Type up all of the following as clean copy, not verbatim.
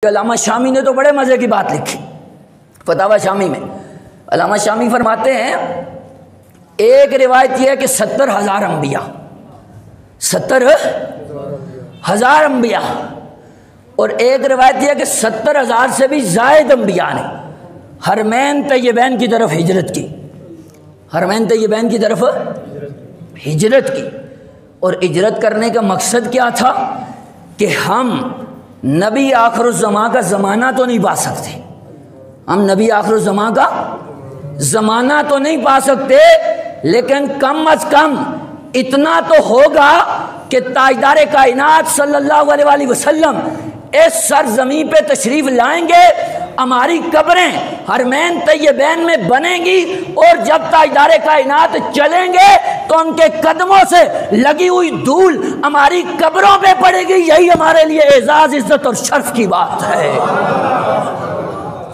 علامہ شامی نے تو بڑے مزے کی بات لکھی فتاوی شامی میں۔ علامہ شامی فرماتے ہیں ایک روایت یہ ہے کہ 70,000 انبیاء، 70,000 انبیاء، اور ایک روایت یہ ہے کہ 70,000 سے بھی زائد انبیاء نے حرمین طیبین کی طرف ہجرت کی، حرمین طیبین کی طرف ہجرت کی۔ اور ہجرت کرنے کا مقصد کیا تھا کہ ہم نبی آخر الزماں کا زمانہ تو نہیں پا سکتے، ہم نبی آخر الزماں کا زمانہ تو نہیں پا سکتے، لیکن کم از کم اتنا تو ہوگا کہ تاجدار کائنات صلی اللہ علیہ وآلہ وسلم اس سرزمین پہ تشریف لائیں گے، ہماری قبریں حرمین طیبین میں بنیں گی، اور جب تاجدار کائنات چلیں گے تو ان کے قدموں سے لگی ہوئی دھول ہماری قبروں پہ پڑے گی۔ یہی ہمارے لیے اعزاز، عزت اور شرف کی بات ہے۔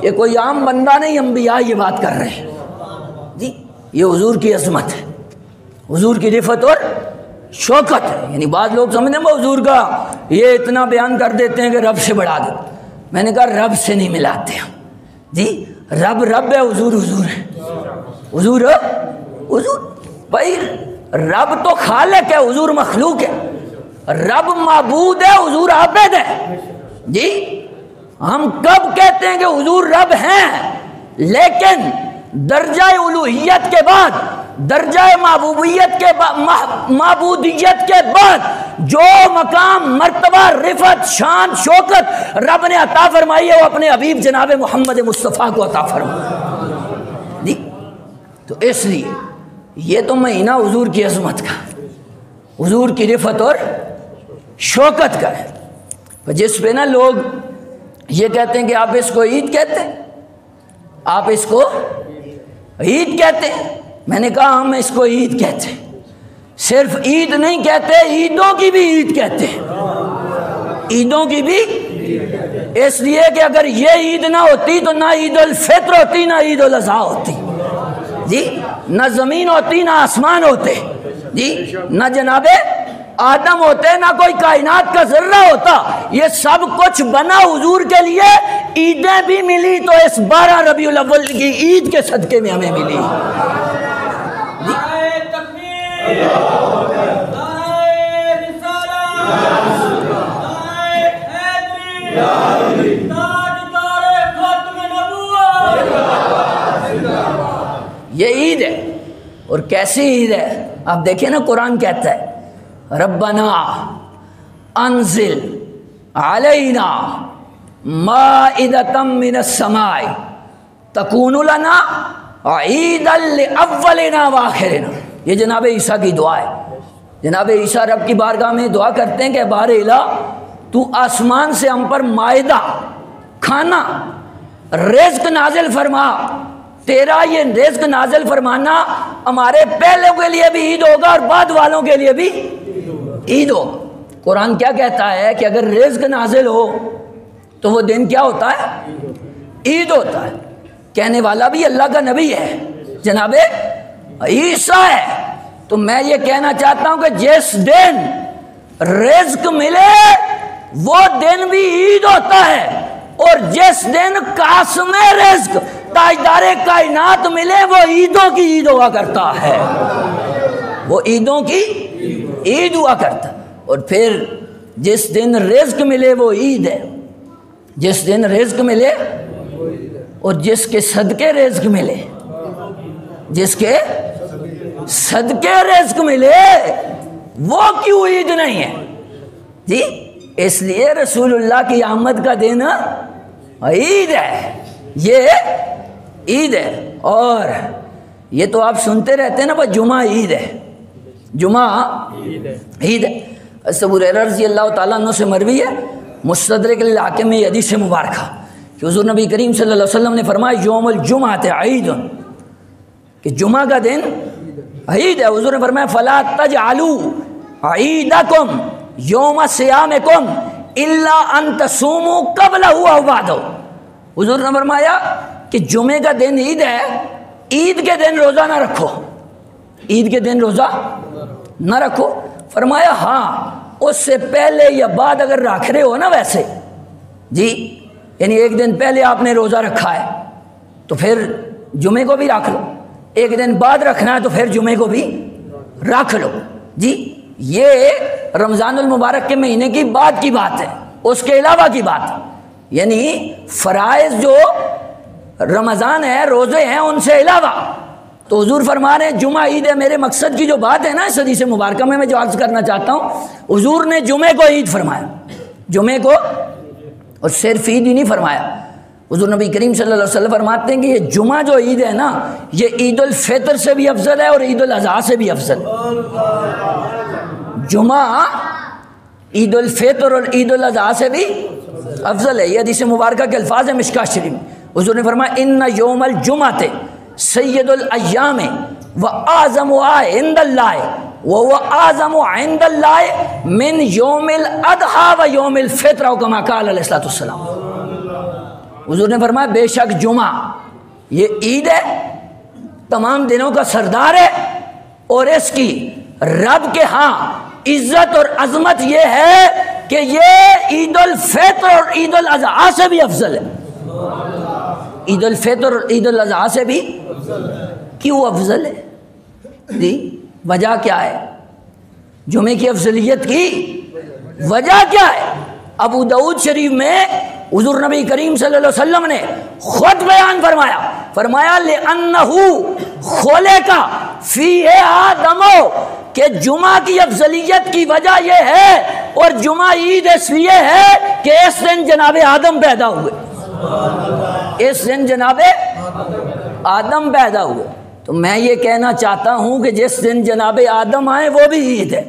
یہ کوئی عام بندہ نہیں، انبیاء یہ بات کر رہے ہیں جی، یہ حضور کی عظمت ہے، حضور کی رفعت اور شوکت ہے۔ یعنی بعض لوگ سمجھتے ہیں حضور کا یہ اتنا بیان کر دیتے ہیں کہ رب سے بڑھا دے، میں نے کہا رب سے نہیں ملاتے ہم جی، رب رب ہے، حضور حضور ہے، حضور حضور بھائی، رب تو خالق ہے، حضور مخلوق ہے، رب معبود ہے، حضور عابد ہے جی۔ ہم کب کہتے ہیں کہ حضور رب ہیں؟ لیکن درجہ الوہیت کے بعد، درجہ محبوبیت کے معبودیت کے بعد جو مقام، مرتبہ، رفعت، شان، شوکت رب نے عطا فرمائی ہے وہ اپنے حبیب جناب محمد مصطفیٰ کو عطا فرمائی جی۔ تو اس لیے یہ تو مہینہ حضور کی عظمت کا، حضور کی رفعت اور شوکت کا ہے، جس پہ نا لوگ یہ کہتے ہیں کہ آپ اس کو عید کہتے ہیں، آپ اس کو عید کہتے ہیں۔ میں نے کہا ہم اس کو عید کہتے ہیں، صرف عید نہیں کہتے، عیدوں کی بھی عید کہتے ہیں، عیدوں کی بھی، اس لیے کہ اگر یہ عید نہ ہوتی تو نہ عید الفطر ہوتی، نہ عید الاضحیٰ ہوتی جی، نہ زمین ہوتی نہ آسمان ہوتے جی، نہ جناب آدم ہوتے، نہ کوئی کائنات کا ذرہ ہوتا، یہ سب کچھ بنا حضور کے لیے۔ عیدیں بھی ملی تو اس 12 ربیع الاول کی عید کے صدقے میں ہمیں ملی۔ یہ عید ہے، اور کیسی عید ہے آپ دیکھیں نا، قرآن کہتا ہے ربنا انزل علینا مائدۃ من السماء تکون لنا عیدا لاولنا وآخرنا۔ یہ جناب عیسیٰ کی دعا ہے، جناب عیسیٰ رب کی بارگاہ میں دعا کرتے ہیں کہ بار الہ تو آسمان سے ہم پر مائدہ، کھانا، رزق نازل فرما، تیرا یہ رزق نازل فرمانا ہمارے پہلے کے لیے بھی عید ہوگا اور بعد والوں کے لیے بھی عید ہوگا۔ قرآن کیا کہتا ہے کہ اگر رزق نازل ہو تو وہ دن کیا ہوتا ہے؟ عید ہوتا ہے۔ کہنے والا بھی اللہ کا نبی ہے، جناب عیسیٰ ہے۔ تو میں یہ کہنا چاہتا ہوں کہ جس دن رزق ملے وہ دن بھی عید ہوتا ہے، اور جس دن قاسم رزق تاجدار کائنات ملے وہ عیدوں کی عید ہوا کرتا ہے، وہ عیدوں کی عید ہوا کرتا ہے۔ اور پھر جس دن رزق ملے وہ عید ہے، جس دن رزق ملے، اور جس کے صدقے رزق ملے، جس کے صدقے رزق ملے وہ کیوں عید نہیں ہے جی؟ اس لیے رسول اللہ کی آمد کا دن عید ہے، یہ عید ہے۔ اور یہ تو آپ سنتے رہتے ہیں نا، بس جمعہ عید ہے، جمعہ عید ہے۔ ابو ہریرہ رضی اللہ تعالیٰ عنہ سے مروی ہے، مستدرک الحاکم میں حدیث مبارکہ کہ حضور نبی کریم صلی اللہ علیہ وسلم نے فرمایا یوم الجمعۃ عید، کہ جمعہ کا دن عید ہے۔ حضور نے فرمایا فلا تجعلوا عیدکم یوم صیامکم الا ان تصوموا قبلہ او بعدہ۔ حضور نے فرمایا کہ جمعے کا دن عید ہے، عید کے دن روزہ نہ رکھو، عید کے دن روزہ نہ رکھو۔ فرمایا ہاں اس سے پہلے یا بعد اگر رکھ رہے ہو نا، ویسے جی یعنی ایک دن پہلے آپ نے روزہ رکھا ہے تو پھر جمعے کو بھی رکھ لو، ایک دن بعد رکھنا ہے تو پھر جمعے کو بھی رکھ لو جی۔ یہ رمضان المبارک کے مہینے کی بعد کی بات ہے، اس کے علاوہ کی بات ہے، یعنی فرائض جو رمضان ہے، روزے ہیں، ان سے علاوہ۔ تو حضور فرما رہے ہیں جمعہ عید ہے۔ میرے مقصد کی جو بات ہے نا اس حدیث مبارکہ میں جو عرض کرنا چاہتا ہوں، حضور نے جمعے کو عید فرمایا، جمعے کو، اور صرف عید ہی نہیں فرمایا۔ حضور نبی کریم صلی اللہ علیہ وسلم فرماتے ہیں کہ یہ جمعہ جو عید ہے نا، یہ عید الفطر سے بھی افضل ہے اور عید الاضحیٰ سے بھی افضل ہے۔ جمعہ عید الفطر اور عید الاضحیٰ سے بھی افضل ہے۔ یہ حدیث مبارکہ کے الفاظ ہیں مشکاۃ شریف میں۔ حضور نے فرمایا ان یوم الجمعۃ سید الایام واعظمها عند اللہ وهو اعظم عند اللہ من یوم الاضحیٰ و یوم الفطر او کما قال علیہ الصلوۃ والسلام۔ حضور نے فرمایا بے شک جمعہ یہ عید ہے، تمام دنوں کا سردار ہے، اور اس کی رب کے ہاں عزت اور عظمت یہ ہے کہ یہ عید الفطر اور عید الاضحیٰ سے بھی افضل ہے۔ عید الفطر اور عید الاضحیٰ سے بھی کیوں افضل ہے جی؟ وجہ کیا ہے؟ جمعے کی افضلیت کی وجہ کیا ہے؟ ابو داؤد شریف میں حضور نبی کریم صلی اللہ علیہ وسلم نے خود بیان فرمایا لِأَنَّهُ خُلِقَ فِيهِ آدَمُ کہ جمعہ کی افضلیت کی وجہ یہ ہے، اور جمعہ عید اس لیے ہے کہ اس دن جناب آدم پیدا ہوئے، اس دن جناب آدم پیدا ہوئے۔ تو میں یہ کہنا چاہتا ہوں کہ جس دن جناب آدم آئے وہ بھی عید ہے،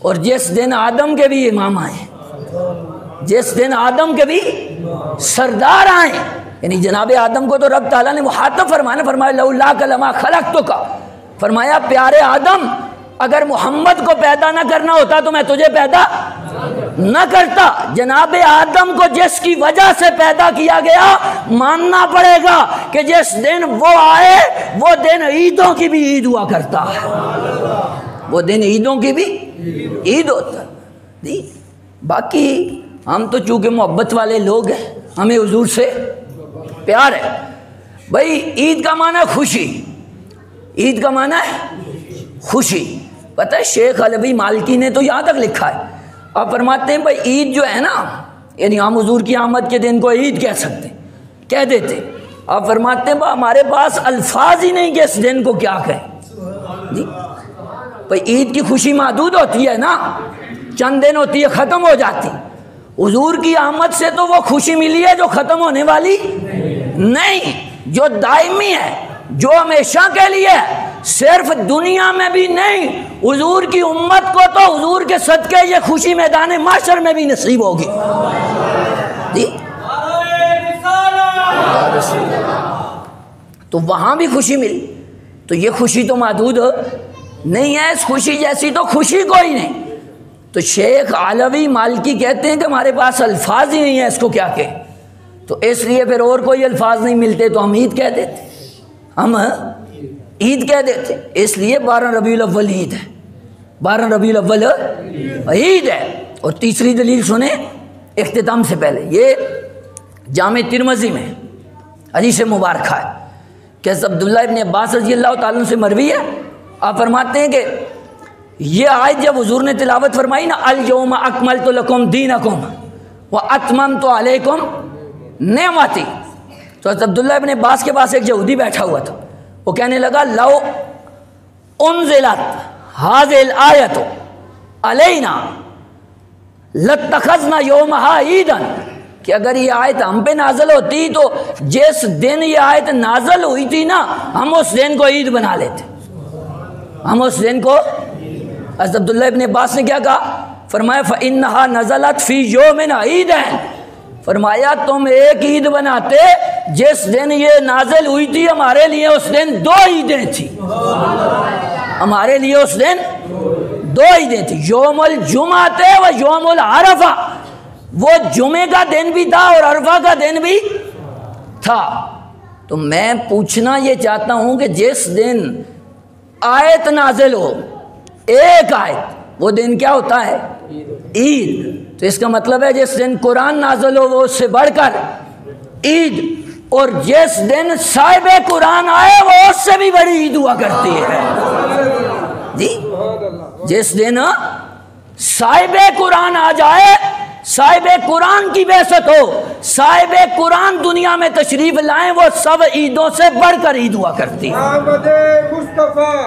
اور جس دن آدم کے بھی امام آئے، جس دن آدم کے بھی سردار آئیں، یعنی جناب آدم کو تو رب تعالیٰ نے مخاطب فرمایا لولاک لما خلقتک، فرمایا پیارے آدم اگر محمد کو پیدا نہ کرنا ہوتا تو میں تجھے پیدا نہ کرتا۔ جناب آدم کو جس کی وجہ سے پیدا کیا گیا ماننا پڑے گا کہ جس دن وہ آئے وہ دن عیدوں کی بھی عید ہوا کرتا ہے، وہ دن عیدوں کی بھی عید ہوتا ہے۔ باقی ہم تو چونکہ محبت والے لوگ ہیں، ہمیں حضور سے پیار ہے۔ بھائی عید کا معنی ہے خوشی، عید کا معنی ہے خوشی۔ پتہ ہے شیخ علوی مالکی نے تو یہاں تک لکھا ہے، آپ فرماتے ہیں بھائی عید جو ہے نا، یعنی ہم حضور کی آمد کے دن کو عید کہہ سکتے ہیں، کہہ دیتے۔ آپ فرماتے ہیں ہمارے پاس الفاظ ہی نہیں کہ اس دن کو کیا کہیں جی۔ بھائی عید کی خوشی محدود ہوتی ہے نا، چند دن ہوتی ہے ختم ہو جاتی۔ حضور کی آمد سے تو وہ خوشی ملی ہے جو ختم ہونے والی نہیں، جو دائمی ہے، جو ہمیشہ کے لیے ہے، صرف دنیا میں بھی نہیں، حضور کی امت کو تو حضور کے صدقے یہ خوشی میدان محشر میں بھی نصیب ہوگی جی۔ تو وہاں بھی خوشی ملی، تو یہ خوشی تو محدود نہیں ہے، اس خوشی جیسی تو خوشی کوئی نہیں۔ تو شیخ علوی مالکی کہتے ہیں کہ ہمارے پاس الفاظ ہی نہیں ہے اس کو کیا کہیں، تو اس لیے پھر اور کوئی الفاظ نہیں ملتے تو ہم عید کہہ دیتے، ہم عید کہہ دیتے۔ اس لیے 12 ربیع الاول عید ہے، 12 ربیع الاول عید ہے۔ اور تیسری دلیل سنیں اختتام سے پہلے، یہ جامع ترمذی میں حدیث مبارکہ ہے کہ عبداللہ ابن عباس رضی اللہ تعالیٰ عنہ سے مروی ہے، آپ فرماتے ہیں کہ یہ آیت جب حضور نے تلاوت فرمائی نا، الیوم اکملت لکم دینکم واتممت علیکم نعمتی، تو عبداللہ ابن عباس کے پاس ایک یہودی بیٹھا ہوا تھا، وہ کہنے لگا لو انزلت هذه الآیت علینا لاتخذنا یومها عیدا، کہ اگر یہ آیت ہم پہ نازل ہوتی تو جس دن یہ آیت نازل ہوئی تھی نا، ہم اس دن کو عید بنا لیتے، ہم اس دن کو۔ حضرت عبداللہ ابن عباس نے کیا کہا؟ فرمایا فَإِنَّهَا نَزَلَتْ فِي يَوْمٍ عِيدٍ، فرمایا تم ایک عید بناتے، جس دن یہ نازل ہوئی تھی ہمارے لیے اس دن 2 عیدیں تھیں، ہمارے لیے اس دن 2 عیدیں تھیں، یوم الجمعہ و یوم العرفہ، وہ جمعے کا دن بھی تھا اور عرفہ کا دن بھی تھا۔ تو میں پوچھنا یہ چاہتا ہوں کہ جس دن آیت نازل ہو، ایک آیت، وہ دن کیا ہوتا ہے؟ عید۔ تو اس کا مطلب ہے جس دن قرآن نازل ہو وہ اس سے بڑھ کر عید، اور جس دن صاحب قرآن آئے وہ اس سے بھی بڑی عید ہوا کرتی ہے جی۔ جس دن صاحب قرآن آ جائے، صاحب قرآن کی بعثت ہو، صاحب قرآن دنیا میں تشریف لائیں، وہ سب عیدوں سے بڑھ کر عید ہوا کرتی ہے۔ آمد مصطفیٰ،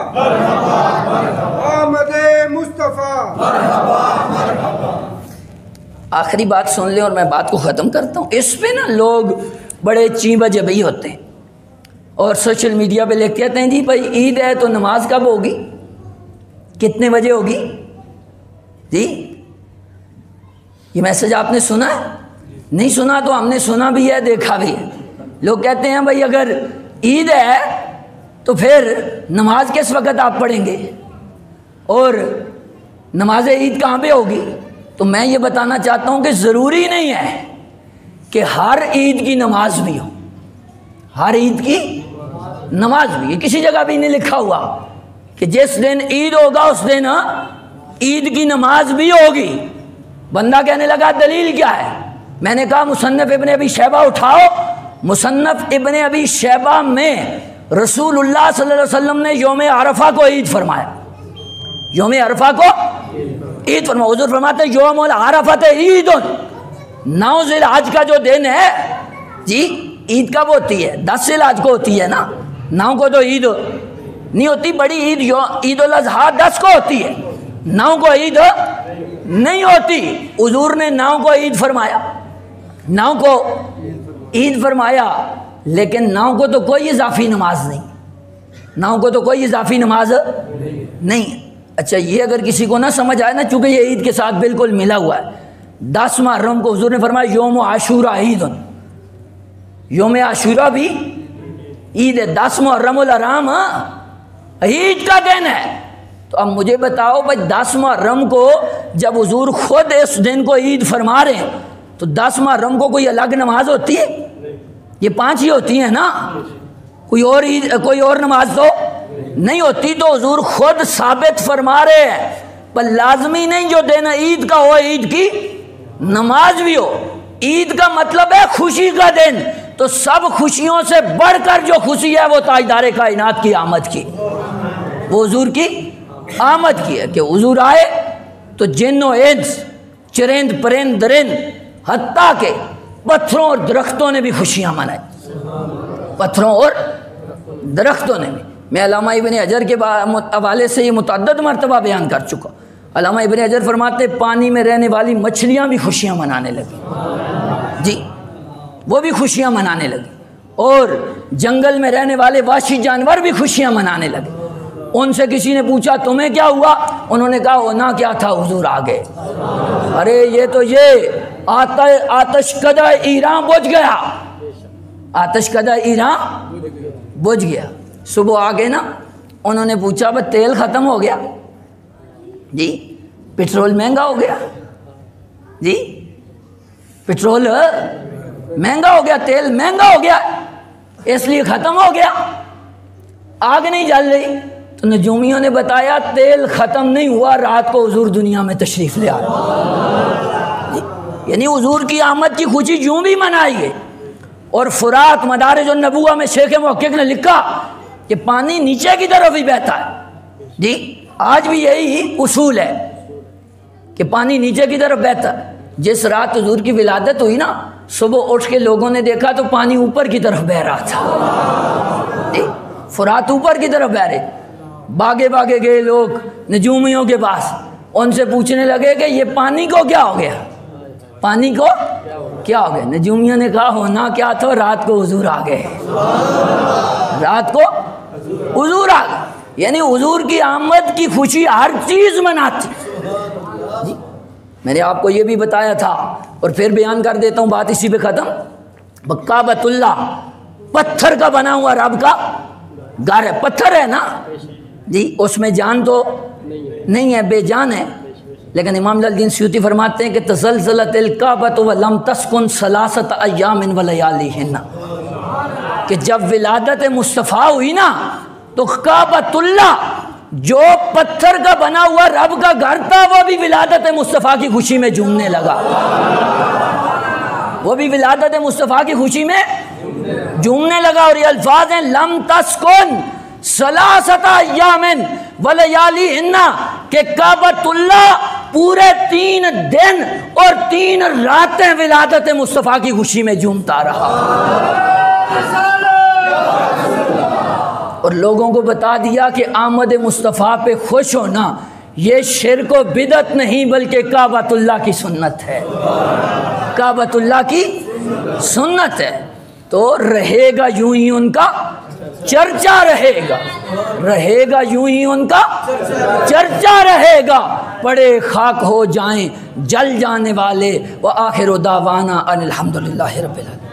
آمد مصطفیٰ۔ آخری بات سن لیں اور میں بات کو ختم کرتا ہوں۔ اس پہ نا لوگ بڑے چین بجے بھئی ہوتے ہیں اور سوشل میڈیا پہ لکھ کہتے ہیں جی بھائی عید ہے تو نماز کب ہوگی، کتنے بجے ہوگی جی؟ یہ میسج آپ نے سنا ہے؟ نہیں سنا تو ہم نے سنا بھی ہے، دیکھا بھی ہے۔ لوگ کہتے ہیں بھائی اگر عید ہے تو پھر نماز کس وقت آپ پڑھیں گے اور نماز عید کہاں پہ ہوگی؟ تو میں یہ بتانا چاہتا ہوں کہ ضروری نہیں ہے کہ ہر عید کی نماز بھی ہو، ہر عید کی نماز بھی، یہ کسی جگہ بھی نہیں لکھا ہوا کہ جس دن عید ہوگا اس دن عید کی نماز بھی ہوگی۔ بندہ کہنے لگا دلیل کیا ہے؟ میں نے کہا مصنف ابن ابی شیبہ اٹھاؤ، مصنف ابن ابی شیبہ میں رسول اللہ صلی اللہ علیہ وسلم نے یوم عرفہ کو عید فرمایا، یوم عرفہ کو عید فرمایا۔ حضور فرماتے ہیں یوم العرفۃ عید، 9 ذی الحج کا جو دن ہے جی، عید کب ہوتی ہے؟ 10 ذی الحج کو ہوتی ہے نا، 9 کو تو عید نہیں ہوتی، بڑی عید عید الاضحیٰ 10 کو ہوتی ہے، 9 کو عید نہیں ہوتی۔ حضور نے 9 کو عید فرمایا، 9 کو عید فرمایا، لیکن 9 کو تو کوئی اضافی نماز نہیں، 9 کو تو کوئی اضافی نماز نہیں۔ اچھا یہ اگر کسی کو نہ سمجھ آئے نا، چونکہ یہ عید کے ساتھ بالکل ملا ہوا ہے، 10 محرم کو حضور نے فرمایا یوم عاشورہ عید، یوم عاشورہ بھی عید ہے، 10 محرم الحرام عید کا دن ہے۔ تو اب مجھے بتاؤ بھائی 10 محرم کو جب حضور خود اس دن کو عید فرما رہے ہیں تو 10 محرم کو کوئی الگ نماز ہوتی ہے؟ یہ 5 ہی ہوتی ہیں نا، کوئی اور عید کوئی اور نماز تو نہیں ہوتی۔ تو حضور خود ثابت فرما رہے ہیں، پر لازمی نہیں جو دن عید کا ہو عید کی نماز بھی ہو۔ عید کا مطلب ہے خوشی کا دن، تو سب خوشیوں سے بڑھ کر جو خوشی ہے وہ تاجدار کائنات کی آمد کی، وہ حضور کی آمد کی ہے کہ حضور آئے تو جن و انس، چرند پرند درند، حتیٰ کہ پتھروں اور درختوں نے بھی خوشیاں منائی، پتھروں اور درختوں نے بھی۔ میں علامہ ابن حجر کے حوالے سے یہ متعدد مرتبہ بیان کر چکا۔ علامہ ابن حجر فرماتے ہیں پانی میں رہنے والی مچھلیاں بھی خوشیاں منانے لگی جی، وہ بھی خوشیاں منانے لگی، اور جنگل میں رہنے والے وحشی جانور بھی خوشیاں منانے لگے۔ ان سے کسی نے پوچھا تمہیں کیا ہوا؟ انہوں نے کہا ہونا کیا تھا، حضور آ گئے۔ ارے یہ تو یہ آتش کدہ ایران بجھ گیا، آتش کدہ ایران بجھ گیا۔ صبح آ گئے نا، انہوں نے پوچھا بس تیل ختم ہو گیا جی، پٹرول مہنگا ہو گیا جی، پٹرول مہنگا ہو گیا، تیل مہنگا ہو گیا، اس لیے ختم ہو گیا، آگ نہیں جل رہی۔ تو نجومیوں نے بتایا تیل ختم نہیں ہوا، رات کو حضور دنیا میں تشریف لے آئے، یعنی حضور کی آمد کی خوشی یوں بھی منائی ہے۔ اور فرات مدارج النبوہ میں شیخ محقق نے لکھا کہ پانی نیچے کی طرف ہی بہتا ہے جی، آج بھی یہی اصول ہے کہ پانی نیچے کی طرف بہتا ہے۔ جس رات حضور کی ولادت ہوئی نا، صبح اٹھ کے لوگوں نے دیکھا تو پانی اوپر کی طرف بہہ رہا تھا جی، فرات اوپر کی طرف بہہ رہے۔ باگے باگے گئے لوگ نجومیوں کے پاس، ان سے پوچھنے لگے کہ یہ پانی کو کیا ہو گیا، پانی کو کیا ہو گیا؟ نجومیوں نے کہا ہونا کیا تھا، رات کو حضور آ گئے، رات کو حضور آ گئے، یعنی حضور کی آمد کی خوشی ہر چیز مناتی جی۔ میں نے آپ کو یہ بھی بتایا تھا اور پھر بیان کر دیتا ہوں، بات اسی پہ ختم۔ کعبۃ اللہ پتھر کا بنا ہوا رب کا گھر ہے، پتھر ہے نا جی، اس میں جان تو نہیں ہے، بے جان ہے، لیکن امام جلال الدین سیوطی فرماتے ہیں کہ تزلزلت الکعبۃ ولم تسکن ثلاثۃ ایام ولیالیہن، کہ جب ولادت مصطفیٰ ہوئی نا تو کعبۃ اللہ جو پتھر کا بنا ہوا رب کا گھر تھا وہ بھی ولادت مصطفیٰ کی خوشی میں جھومنے لگا، وہ بھی ولادت مصطفیٰ کی خوشی میں جھومنے لگا. اور یہ الفاظ ہیں لم تسکن ثلاثۃ ایام ولیالیہن کہ کعبۃ اللہ پورے 3 دن اور 3 راتیں ولادت مصطفیٰ کی خوشی میں جھومتا رہا. اور لوگوں کو بتا دیا کہ آمد مصطفیٰ پہ خوش ہونا یہ شرک و بدعت نہیں بلکہ کعبۃ اللہ کی سنت ہے. کعبۃ اللہ کی سنت ہے. تو رہے گا یوں ہی ان کا چرچا رہے گا یوں ہی ان کا چرچا رہے گا. پڑے خاک ہو جائیں جل جانے والے. وآخر دعوانا ان الحمدللہ رب العالمین.